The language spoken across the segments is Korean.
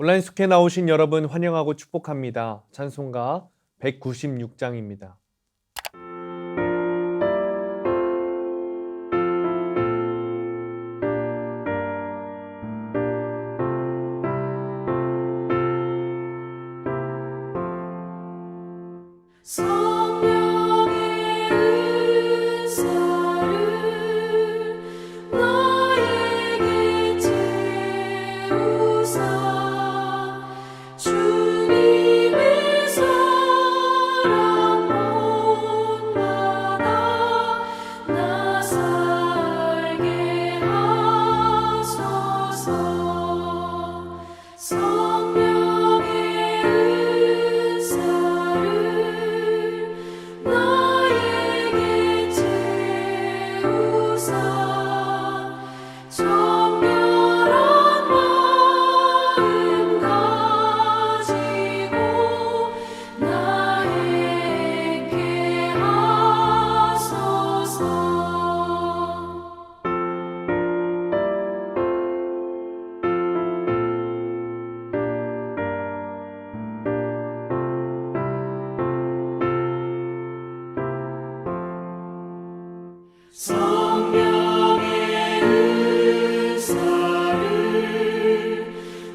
온라인 숙회 나오신 여러분 환영하고 축복합니다. 찬송가 196장입니다. 성령의 은사를 나에게 채우사 주님의 사랑 본받아 나 살게 하소서. 성령의 은사를 나에게 채우사 정결한 마음 가지고 나 행케 하소서. 성령의 은사를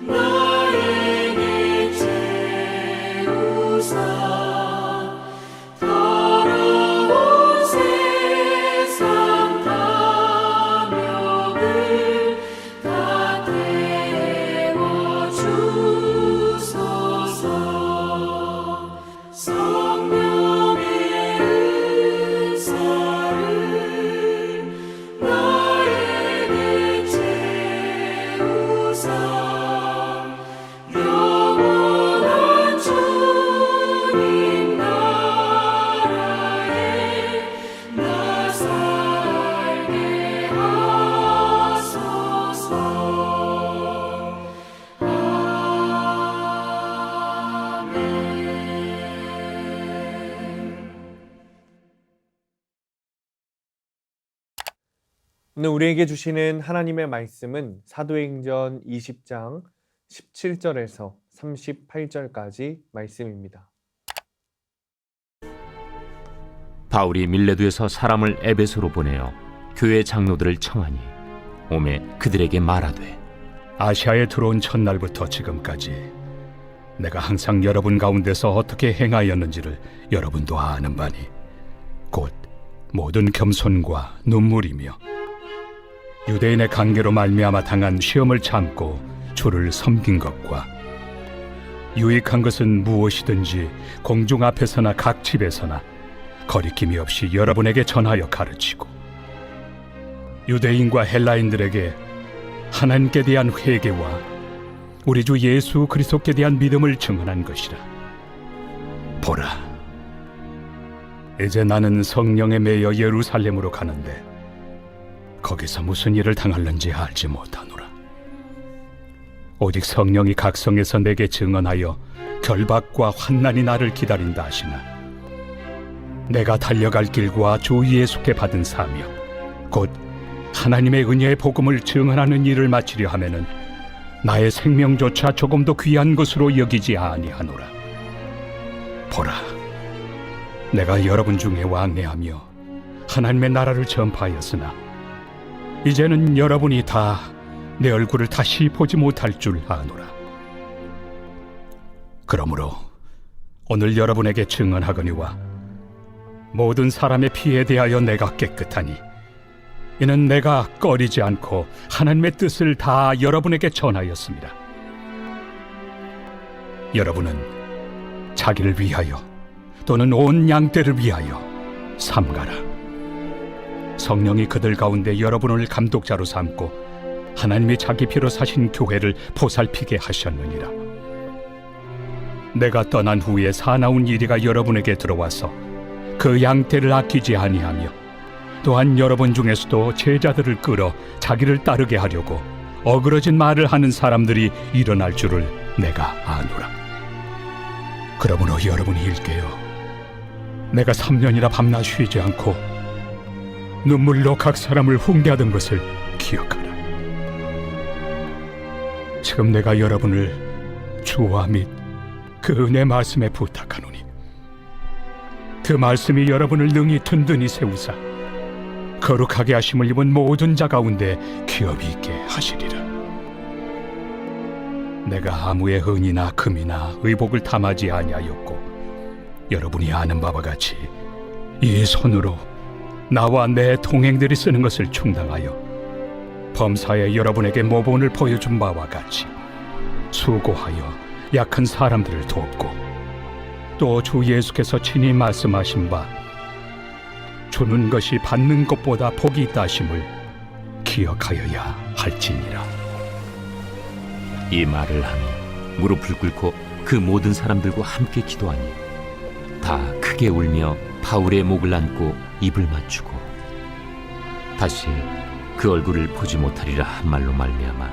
나에게 채우사 더러운 세상 탐욕을 다 태워주소서. 성령의 은사를 나에게 채우사 영원한 주님 나라에 나 살게 하소서. 아멘. 오늘 우리에게 주시는 하나님의 말씀은 사도행전 20장 17절에서 38절까지 말씀입니다. 바울이 밀레도에서 사람을 에베소로 보내어 교회 장로들을 청하니 오매 그들에게 말하되 아시아에 들어온 첫날부터 지금까지 내가 항상 여러분 가운데서 어떻게 행하였는지를 여러분도 아는 바니 곧 모든 겸손과 눈물이며 유대인의 관계로 말미암아 당한 시험을 참고 주를 섬긴 것과 유익한 것은 무엇이든지 공중 앞에서나 각 집에서나 거리낌이 없이 여러분에게 전하여 가르치고 유대인과 헬라인들에게 하나님께 대한 회개와 우리 주 예수 그리스도께 대한 믿음을 증언한 것이라. 보라, 이제 나는 성령에 매여 예루살렘으로 가는데 거기서 무슨 일을 당할는지 알지 못하노라. 오직 성령이 각성에서 내게 증언하여 결박과 환난이 나를 기다린다 하시나 내가 달려갈 길과 주 예수께 받은 사명 곧 하나님의 은혜의 복음을 증언하는 일을 마치려 하면은 나의 생명조차 조금도 귀한 것으로 여기지 아니하노라. 보라, 내가 여러분 중에 왕래하며 하나님의 나라를 전파하였으나 이제는 여러분이 다 내 얼굴을 다시 보지 못할 줄 아노라. 그러므로 오늘 여러분에게 증언하거니와 모든 사람의 피에 대하여 내가 깨끗하니 이는 내가 꺼리지 않고 하나님의 뜻을 다 여러분에게 전하였습니다. 여러분은 자기를 위하여 또는 온 양떼를 위하여 삼가라. 성령이 그들 가운데 여러분을 감독자로 삼고 하나님이 자기 피로 사신 교회를 보살피게 하셨느니라. 내가 떠난 후에 사나운 이리가 여러분에게 들어와서 그 양떼를 아끼지 아니하며 또한 여러분 중에서도 제자들을 끌어 자기를 따르게 하려고 어그러진 말을 하는 사람들이 일어날 줄을 내가 아노라. 그러므로 여러분이 일깨어 내가 3년이나 밤낮 쉬지 않고 눈물로 각 사람을 훈계하던 것을 기억하라. 지금 내가 여러분을 주와 및 그 은혜 말씀에 부탁하노니 그 말씀이 여러분을 능히 든든히 세우사 거룩하게 하심을 입은 모든 자 가운데 기업이 있게 하시리라. 내가 아무의 은이나 금이나 의복을 탐하지 아니하였고 여러분이 아는 바와 같이 이 손으로 나와 내 동행들이 쓰는 것을 충당하여 범사에 여러분에게 모본을 보여준 바와 같이 수고하여 약한 사람들을 돕고 또 주 예수께서 친히 말씀하신 바 주는 것이 받는 것보다 복이 있다 하심을 기억하여야 할지니라. 이 말을 하며 무릎을 꿇고 그 모든 사람들과 함께 기도하니 다 크게 울며 바울의 목을 안고 입을 맞추고 다시 그 얼굴을 보지 못하리라 한 말로 말미암아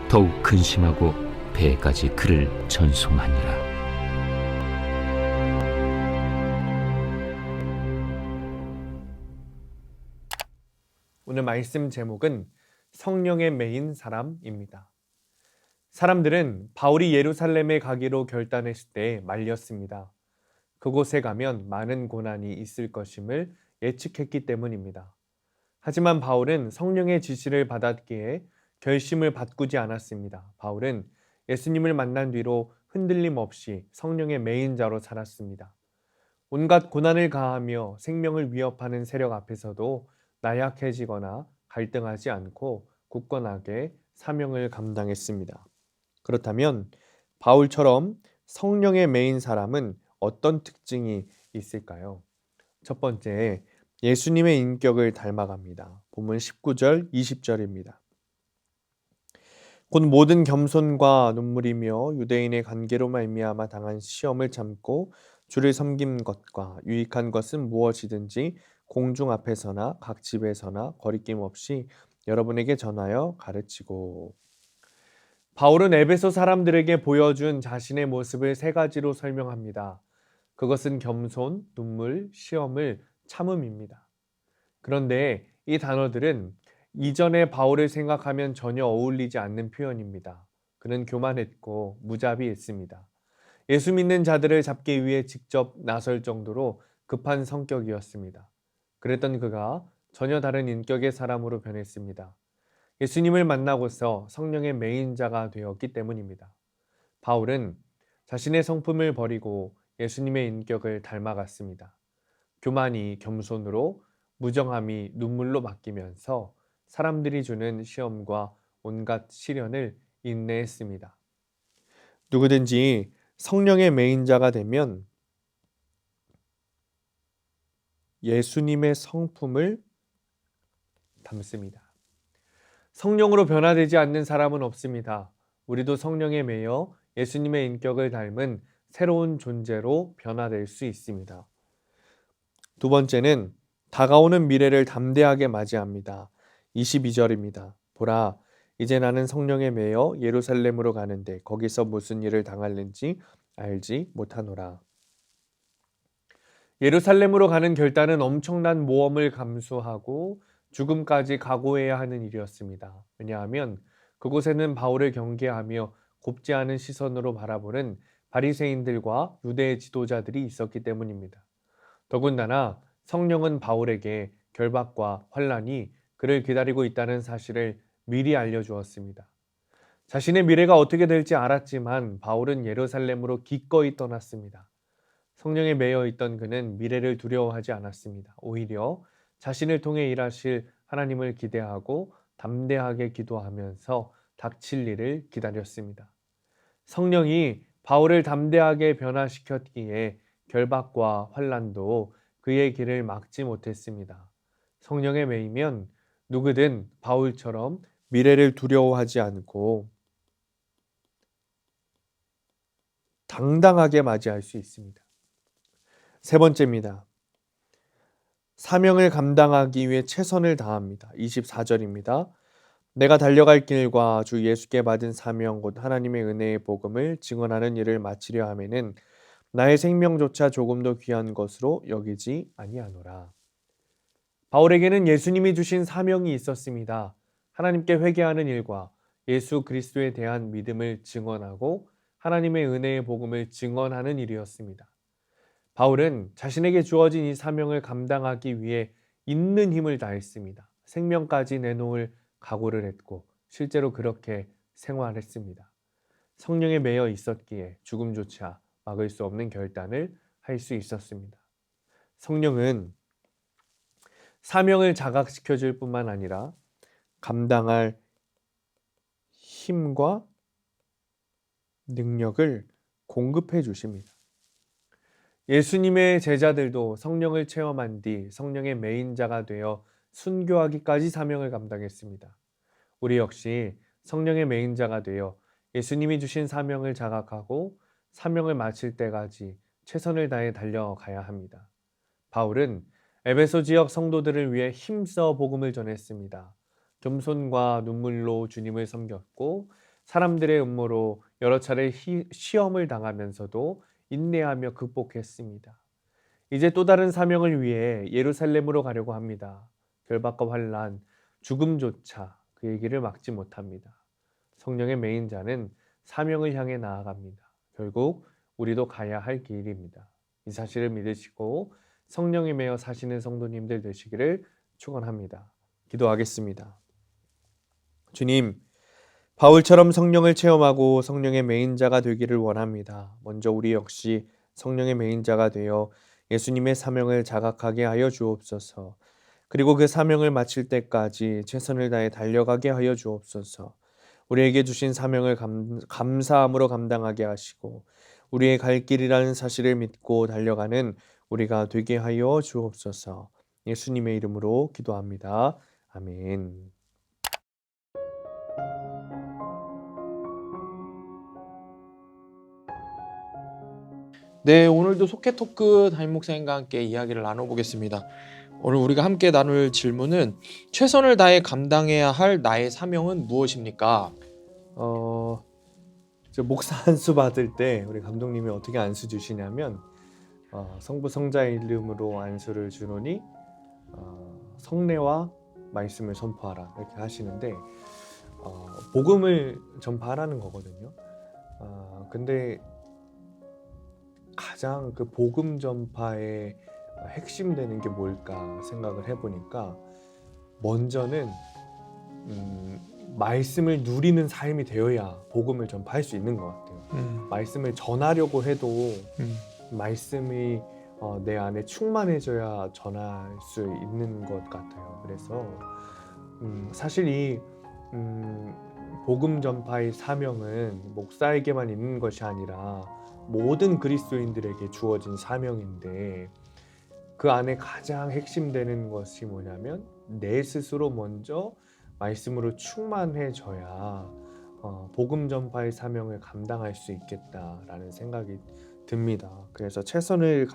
더욱 근심하고 배에까지 그를 전송하니라. 오늘 말씀 제목은 성령에 매인 사람입니다. 사람들은 바울이 예루살렘에 가기로 결단했을 때 말렸습니다. 그곳에 가면 많은 고난이 있을 것임을 예측했기 때문입니다. 하지만 바울은 성령의 지시를 받았기에 결심을 바꾸지 않았습니다. 바울은 예수님을 만난 뒤로 흔들림 없이 성령의 매인 자로 살았습니다. 온갖 고난을 가하며 생명을 위협하는 세력 앞에서도 나약해지거나 갈등하지 않고 굳건하게 사명을 감당했습니다. 그렇다면 바울처럼 성령의 매인 사람은 어떤 특징이 있을까요? 첫 번째, 예수님의 인격을 닮아갑니다. 본문 19절, 20절입니다. 곧 모든 겸손과 눈물이며 유대인의 관계로 말미암아 당한 시험을 참고 주를 섬긴 것과 유익한 것은 무엇이든지 공중 앞에서나 각 집에서나 거리낌 없이 여러분에게 전하여 가르치고. 바울은 에베소 사람들에게 보여준 자신의 모습을 세 가지로 설명합니다. 그것은 겸손, 눈물, 시험을 참음입니다. 그런데 이 단어들은 이전에 바울을 생각하면 전혀 어울리지 않는 표현입니다. 그는 교만했고 무자비했습니다. 예수 믿는 자들을 잡기 위해 직접 나설 정도로 급한 성격이었습니다. 그랬던 그가 전혀 다른 인격의 사람으로 변했습니다. 예수님을 만나고서 성령의 매인자가 되었기 때문입니다. 바울은 자신의 성품을 버리고 예수님의 인격을 닮아갔습니다. 교만이 겸손으로, 무정함이 눈물로 바뀌면서 사람들이 주는 시험과 온갖 시련을 인내했습니다. 누구든지 성령의 매인자가 되면 예수님의 성품을 담습니다. 성령으로 변화되지 않는 사람은 없습니다. 우리도 성령에 매여 예수님의 인격을 닮은 새로운 존재로 변화될 수 있습니다. 두 번째는 다가오는 미래를 담대하게 맞이합니다. 22절입니다. 보라, 이제 나는 성령에 매여 예루살렘으로 가는데 거기서 무슨 일을 당할는지 알지 못하노라. 예루살렘으로 가는 결단은 엄청난 모험을 감수하고 죽음까지 각오해야 하는 일이었습니다. 왜냐하면 그곳에는 바울을 경계하며 곱지 않은 시선으로 바라보는 바리새인들과 유대 지도자들이 있었기 때문입니다. 더군다나 성령은 바울에게 결박과 환난이 그를 기다리고 있다는 사실을 미리 알려주었습니다. 자신의 미래가 어떻게 될지 알았지만 바울은 예루살렘으로 기꺼이 떠났습니다. 성령에 매여 있던 그는 미래를 두려워하지 않았습니다. 오히려 자신을 통해 일하실 하나님을 기대하고 담대하게 기도하면서 닥칠 일을 기다렸습니다. 성령이 바울을 담대하게 변화시켰기에 결박과 환난도 그의 길을 막지 못했습니다. 성령에 매이면 누구든 바울처럼 미래를 두려워하지 않고 당당하게 맞이할 수 있습니다. 세 번째입니다. 사명을 감당하기 위해 최선을 다합니다. 24절입니다. 내가 달려갈 길과 주 예수께 받은 사명 곧 하나님의 은혜의 복음을 증언하는 일을 마치려 하면은 나의 생명조차 조금도 귀한 것으로 여기지 아니하노라. 바울에게는 예수님이 주신 사명이 있었습니다. 하나님께 회개하는 일과 예수 그리스도에 대한 믿음을 증언하고 하나님의 은혜의 복음을 증언하는 일이었습니다. 바울은 자신에게 주어진 이 사명을 감당하기 위해 있는 힘을 다했습니다. 생명까지 내놓을 각오를 했고 실제로 그렇게 생활했습니다. 성령에 매여 있었기에 죽음조차 막을 수 없는 결단을 할 수 있었습니다. 성령은 사명을 자각시켜 줄 뿐만 아니라 감당할 힘과 능력을 공급해 주십니다. 예수님의 제자들도 성령을 체험한 뒤 성령의 메인자가 되어 순교하기까지 사명을 감당했습니다. 우리 역시 성령의 메인자가 되어 예수님이 주신 사명을 자각하고 사명을 마칠 때까지 최선을 다해 달려가야 합니다. 바울은 에베소 지역 성도들을 위해 힘써 복음을 전했습니다. 겸손과 눈물로 주님을 섬겼고 사람들의 음모로 여러 차례 시험을 당하면서도 인내하며 극복했습니다. 이제 또 다른 사명을 위해 예루살렘으로 가려고 합니다. 결박과 환난, 죽음조차 그의 길을 막지 못합니다. 성령의 메인자는 사명을 향해 나아갑니다. 결국 우리도 가야 할 길입니다. 이 사실을 믿으시고 성령에 매여 사시는 성도님들 되시기를 축원합니다. 기도하겠습니다. 주님, 바울처럼 성령을 체험하고 성령의 메인자가 되기를 원합니다. 먼저 우리 역시 성령의 메인자가 되어 예수님의 사명을 자각하게 하여 주옵소서. 그리고 그 사명을 마칠 때까지 최선을 다해 달려가게 하여 주옵소서. 우리에게 주신 사명을 감사함으로 감당하게 하시고 우리의 갈 길이라는 사실을 믿고 달려가는 우리가 되게 하여 주옵소서. 예수님의 이름으로 기도합니다. 아멘. 네, 오늘도 속해 토크 담임 목사님과 함께 이야기를 나눠보겠습니다. 오늘 우리가 함께 나눌 질문은 최선을 다해 감당해야 할 나의 사명은 무엇입니까? 저 목사 안수 받을 때 우리 감독님이 어떻게 안수 주시냐면 성부 성자 이름으로 안수를 주노니 성례와 말씀을 선포하라 이렇게 하시는데 복음을 전파하라는 거거든요. 근데 가장 그 복음 전파의 핵심 되는 게 뭘까 생각을 해보니까 먼저는 말씀을 누리는 삶이 되어야 복음을 전파할 수 있는 것 같아요. 말씀을 전하려고 해도 말씀이 내 안에 충만해져야 전할 수 있는 것 같아요. 그래서 사실 이 복음 전파의 사명은 목사에게만 있는 것이 아니라 모든 그리스도인들에게 주어진 사명인데 그 안에 가장 핵심되는 것이 뭐냐면 내 스스로 먼저 말씀으로 충만해져야 복음 전파의 사명을 감당할 수 있겠다라는 생각이 듭니다. 그래서 최선을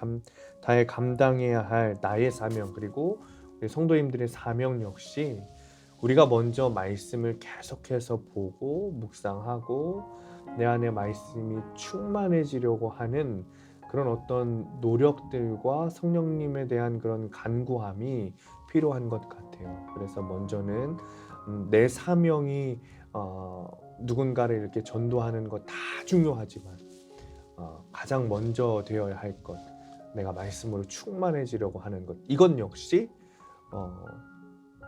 다해 감당해야 할 나의 사명 그리고 우리 성도님들의 사명 역시 우리가 먼저 말씀을 계속해서 보고 묵상하고 내 안에 말씀이 충만해지려고 하는 그런 어떤 노력들과 성령님에 대한 그런 간구함이 필요한 것 같아요. 그래서 먼저는 내 사명이 누군가를 이렇게 전도하는 것 다 중요하지만 가장 먼저 되어야 할 것, 내가 말씀으로 충만해지려고 하는 것, 이건 역시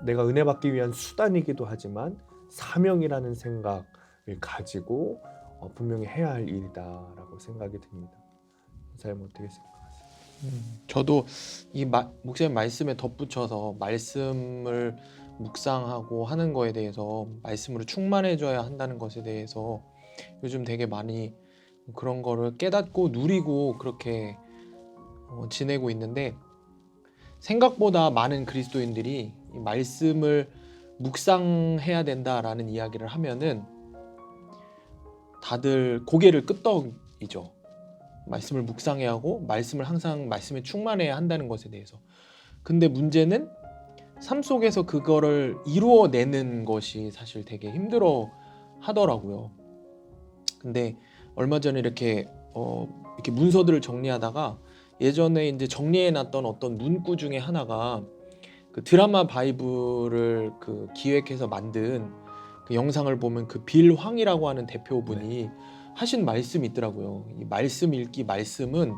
내가 은혜 받기 위한 수단이기도 하지만 사명이라는 생각을 가지고 분명히 해야 할 일이다라고 생각이 듭니다. 선생님 어떻게 생각하세요? 저도 이 목사님 말씀에 덧붙여서 말씀을 묵상하고 하는 거에 대해서 말씀으로 충만해져야 한다는 것에 대해서 요즘 되게 많이 그런 거를 깨닫고 누리고 그렇게 지내고 있는데 생각보다 많은 그리스도인들이 이 말씀을 묵상해야 된다라는 이야기를 하면은 다들 고개를 끄덕이죠. 말씀을 묵상해야 하고 말씀을 항상 말씀에 충만해야 한다는 것에 대해서. 근데 문제는 삶 속에서 그거를 이루어내는 것이 사실 되게 힘들어 하더라고요. 근데 얼마 전에 이렇게 문서들을 정리하다가 예전에 이제 정리해놨던 어떤 문구 중에 하나가 그 드라마 바이블을 그 기획해서 만든 그 영상을 보면 그 빌 황이라고 하는 대표분이 하신 말씀이 있더라고요. 이 말씀 읽기 말씀은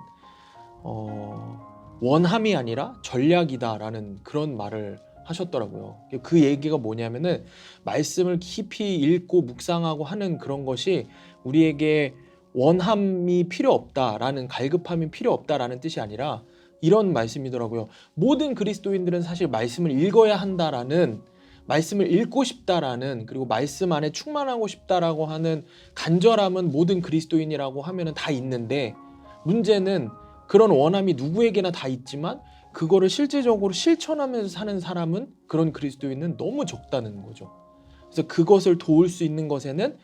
원함이 아니라 전략이다라는 그런 말을 하셨더라고요. 그 얘기가 뭐냐면은 말씀을 깊이 읽고 묵상하고 하는 그런 것이 우리에게 원함이 필요 없다라는, 갈급함이 필요 없다라는 뜻이 아니라 이런 말씀이더라고요. 모든 그리스도인들은 사실 말씀을 읽어야 한다라는, 말씀을 읽고 싶다라는, 그리고 말씀 안에 충만하고 싶다라고 하는 간절함은 모든 그리스도인이라고 하면은 다 있는데, 문제는 그런 원함이 누구에게나 다 있지만 그거를 실제적으로 실천하면서 사는 사람은, 그런 그리스도인은 너무 적다는 거죠. 그래서 그것을 도울 수 있는 것에는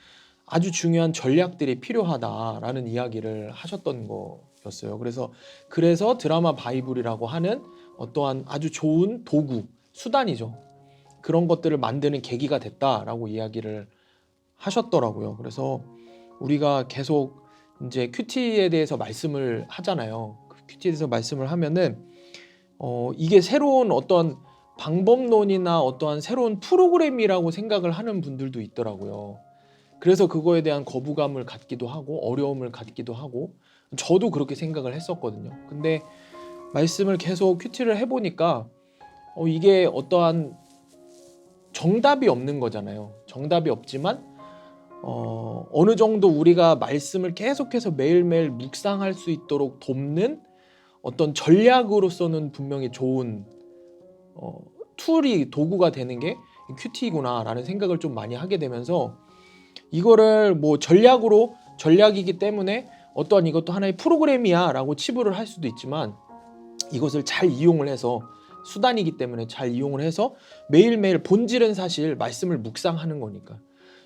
아주 중요한 전략들이 필요하다라는 이야기를 하셨던 거였어요. 그래서 드라마 바이블이라고 하는 어떠한 아주 좋은 도구, 수단이죠. 그런 것들을 만드는 계기가 됐다라고 이야기를 하셨더라고요. 그래서 우리가 계속 이제 큐티에 대해서 말씀을 하잖아요. 큐티에 대해서 말씀을 하면은 이게 새로운 어떤 방법론이나 어떠한 새로운 프로그램이라고 생각을 하는 분들도 있더라고요. 그래서 그거에 대한 거부감을 갖기도 하고 어려움을 갖기도 하고, 저도 그렇게 생각을 했었거든요. 근데 말씀을 계속 큐티를 해보니까 이게 어떠한 정답이 없는 거잖아요. 정답이 없지만 어느 정도 우리가 말씀을 계속해서 매일매일 묵상할 수 있도록 돕는 어떤 전략으로서는 분명히 좋은 툴이, 도구가 되는 게 큐티구나라는 생각을 좀 많이 하게 되면서, 이거를 뭐 전략이기 때문에 어떠한 이것도 하나의 프로그램이야 라고 치부를 할 수도 있지만, 이것을 잘 이용을 해서, 수단이기 때문에 잘 이용을 해서 매일매일, 본질은 사실 말씀을 묵상하는 거니까,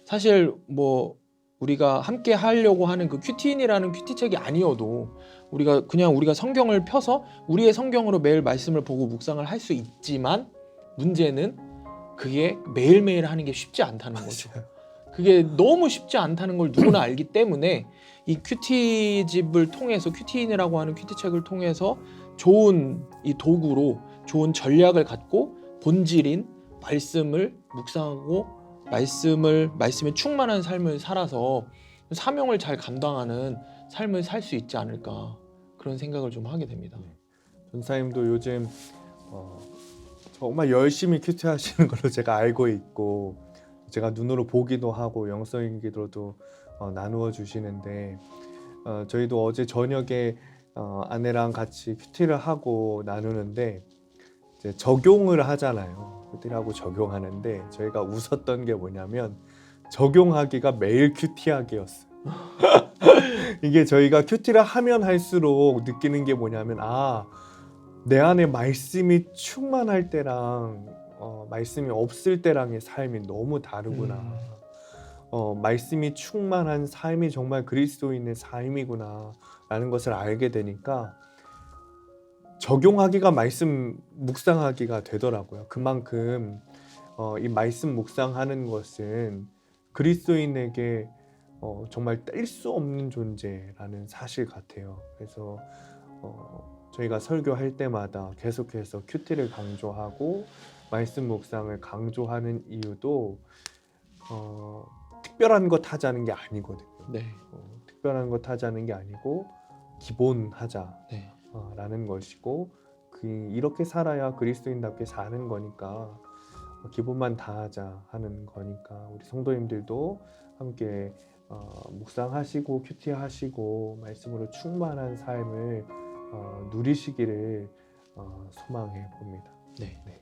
사실 뭐 우리가 함께 하려고 하는 그 큐티인이라는 큐티책이 아니어도 우리가 성경을 펴서 우리의 성경으로 매일 말씀을 보고 묵상을 할 수 있지만, 문제는 그게 매일매일 하는 게 쉽지 않다는 거죠. 그게 너무 쉽지 않다는 걸 누구나 알기 때문에 이 큐티집을 통해서, 큐티인이라고 하는 큐티책을 통해서 좋은 이 도구로 좋은 전략을 갖고 본질인 말씀을 묵상하고 말씀에 충만한 삶을 살아서 사명을 잘 감당하는 삶을 살 수 있지 않을까, 그런 생각을 좀 하게 됩니다. 전사님도 요즘 정말 열심히 큐티 하시는 걸로 제가 알고 있고, 제가 눈으로 보기도 하고 영성인 기도도 나누어 주시는데, 저희도 어제 저녁에 아내랑 같이 큐티를 하고 나누는데 이제 적용을 하잖아요. 큐티를 하고 적용하는데, 저희가 웃었던 게 뭐냐면 적용하기가 매일 큐티하기였어요. 이게 저희가 큐티를 하면 할수록 느끼는 게 뭐냐면, 내 안에 말씀이 충만할 때랑 말씀이 없을 때랑의 삶이 너무 다르구나. 말씀이 충만한 삶이 정말 그리스도인의 삶이구나 라는 것을 알게 되니까 적용하기가 말씀 묵상하기가 되더라고요. 그만큼 이 말씀 묵상하는 것은 그리스도인에게 정말 뗄 수 없는 존재라는 사실 같아요. 그래서 저희가 설교할 때마다 계속해서 큐티를 강조하고 말씀 묵상을 강조하는 이유도 특별한 것 하자는 게 아니거든요. 네. 특별한 것 하자는 게 아니고 기본 하자 네. 라는 것이고, 이렇게 살아야 그리스도인답게 사는 거니까 기본만 다하자 하는 거니까, 우리 성도님들도 함께 묵상하시고 큐티하시고 말씀으로 충만한 삶을 누리시기를 소망해 봅니다. 네. 네.